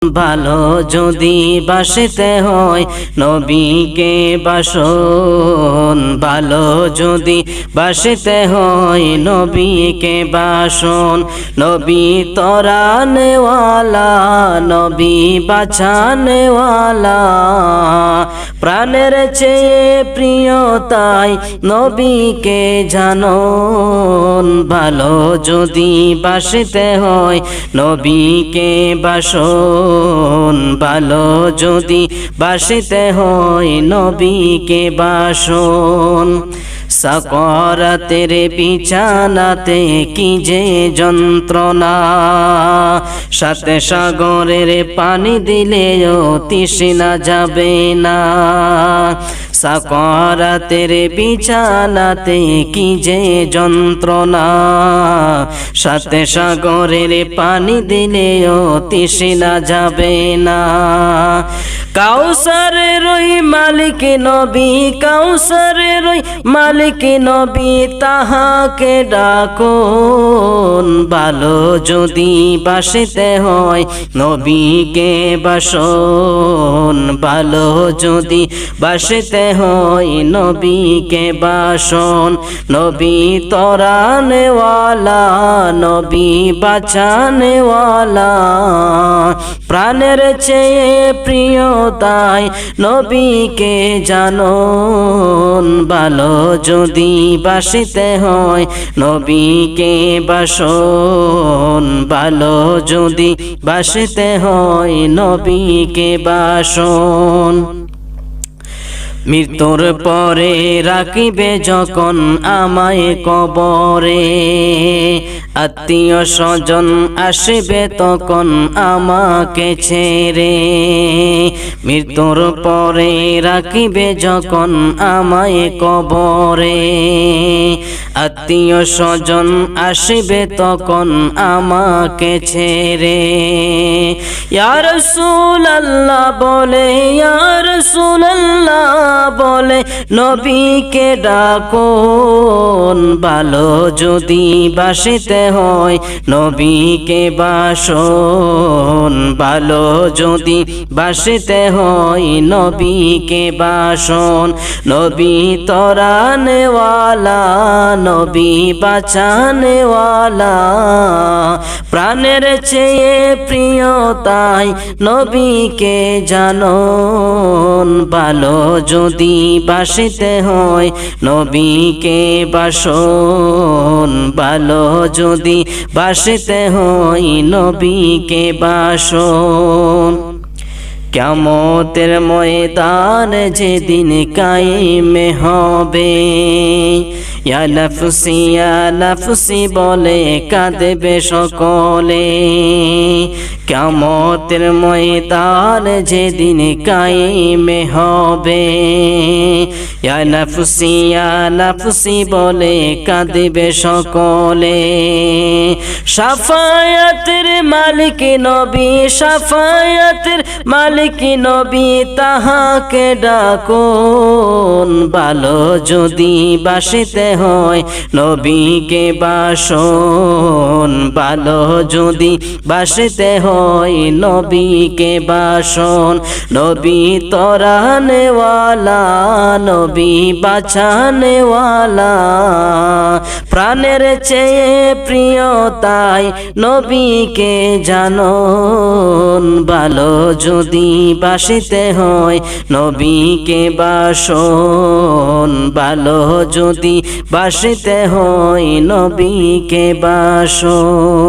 ভালো যদি বাসতে হয় নবীকে বাসন, ভালো যদি বাসতে হয় নবীকে বাসন। নবী তরানেওয়ালা, নবী বাঁচানেওয়ালা, প্রাণের চেয়ে প্রিয় তাই নবীকে জানুন। ভালো যদি বাসতে হয় নবীকে বাসন, ভালো যদি বাসতে হয় নবীকে বাসন। সাকরাতের বিছানাতে কি যে যন্ত্রণা, সাথে সাগরের পানি দিলেও তৃষ্ণা যাবে না। সাকরাতের বিছানাতে কি যে যন্ত্রণা, সাথে সাগরের পানি দিলেও তৃষ্ণা যাবে না। কাউসারের ওই মালিক নবী, কাউসারের ওই মালিক নবী, তাহাকে ডাকুন। ভালো যদি বাসতে হয় নবীকে বাসন, ভালো যদি বাসতে হয় নবীকে বাসন। নবী তরানেওয়ালা, নবী বাঁচানেওয়ালা, প্রাণের চেয়ে প্রিয় তাই নবীকে জানুন। ভালো যদি বাসতে হয় নবীকে বাসন, ভালো যদি বাসতে হয় নবীকে বাসন। মৃত্যুর পরে রাখিবে যখন আমায় কবরে, আত্মীয় স্বজন আসবে তখন আমাকে ছেড়ে। মৃত্যুর পরে রাখিবে যখন আমায় কবরে, আত্মীয় স্বজন আসবে তখন আমাকে ছেড়ে। ইয়া রাসূলুল্লাহ বলে, ইয়া রাসূলুল্লাহ বলে নবীকে ডাকুন। ভালো যদি বাসতে হয় নবীকে বাসন, ভালো যদি বাসতে হয় নবীকে বাসন। নবী তরানেওয়ালা, নবী বাঁচানেওয়ালা, প্রাণের চেয়ে প্রিয় তাই নবীকে জানুন। ভালো যদি বাসতে হয় নবীকে বাসন, ভালো যদি বাসতে হয় নবীকে বাসন। কিয়ামতের ময়দান যেদিন কায়েম হবে, ইয়া নাফসি ইয়া নাফসি বলে কাঁদবে সকলে। কিয়ামতের ময়দান যেদিন কায়েম হবে, ইয়া নাফসি ইয়া নাফসি বলে কাঁদবে সকলে। শাফায়াতের মালিক নবী, শাফায়াতের মালিক নবী, তাহাকে ডাকুন। ভালো যদি বাসতে হয় নবীকে বাসন, ভালো যদি বাসতে হয় নবীকে বাসন। নবী তরানেওয়ালা, নবী বাঁচানেওয়ালা, প্রাণের চেয়ে প্রিয় তাই নবীকে জানুন। ভালো যদি বাসতে হয় নবীকে বাসন, ভালো যদি বাসতে হয় নবীকে বাসন।